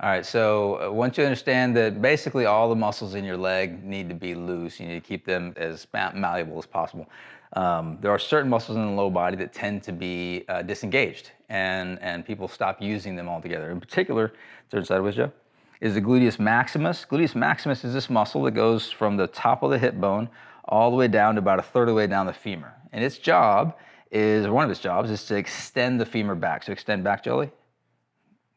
All right, so once you understand that basically all the muscles in your leg need to be loose, you need to keep them as malleable as possible. There are certain muscles in the low body that tend to be disengaged, and people stop using them altogether. In particular, turn sideways, Joe, is the gluteus maximus. Gluteus maximus is this muscle that goes from the top of the hip bone all the way down to about a third of the way down the femur. And its job is, one of its jobs is to extend the femur back. So extend back, Jolie.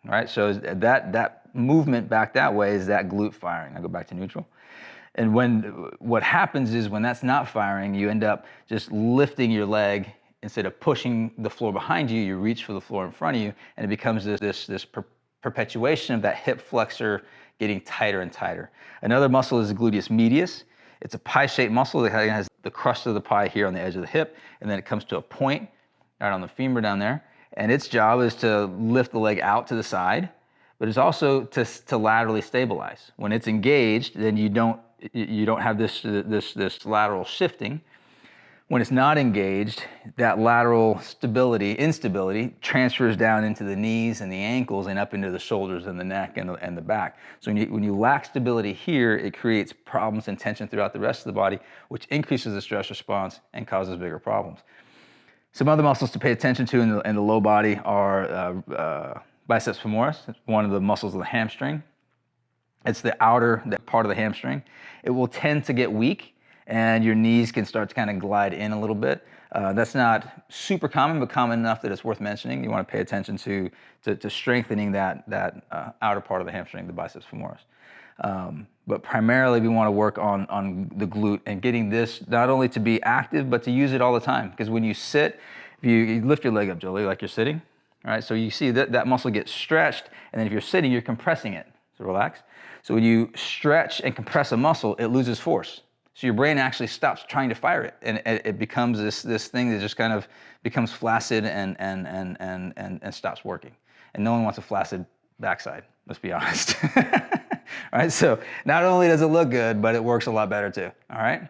Right, so that movement back that way is that glute firing. I go back to neutral. And what happens is when that's not firing, you end up just lifting your leg instead of pushing the floor behind you. You reach for the floor in front of you, and it becomes this perpetuation of that hip flexor getting tighter and tighter. Another muscle is the gluteus medius. It's a pie-shaped muscle that has the crust of the pie here on the edge of the hip, and then it comes to a point right on the femur down there. And its job is to lift the leg out to the side, but it's also to laterally stabilize. When it's engaged, then you don't have this lateral shifting. When it's not engaged, that lateral instability transfers down into the knees and the ankles and up into the shoulders and the neck and the back. So when you lack stability here, it creates problems and tension throughout the rest of the body, which increases the stress response and causes bigger problems. Some other muscles to pay attention to in the low body are biceps femoris, one of the muscles of the hamstring. It's the outer part of the hamstring. It will tend to get weak, and your knees can start to kind of glide in a little bit. That's not super common, but common enough that it's worth mentioning. You want to pay attention to strengthening that outer part of the hamstring, the biceps femoris. But primarily we want to work on the glute and getting this not only to be active, but to use it all the time. Because when you sit, if you lift your leg up, Jolie, like you're sitting, all right? So you see that muscle gets stretched, and then if you're sitting, you're compressing it. So relax. So when you stretch and compress a muscle, it loses force. So your brain actually stops trying to fire it, and it becomes this thing that just kind of becomes flaccid and stops working. And no one wants a flaccid backside, let's be honest. All right, so not only does it look good, but it works a lot better too, all right?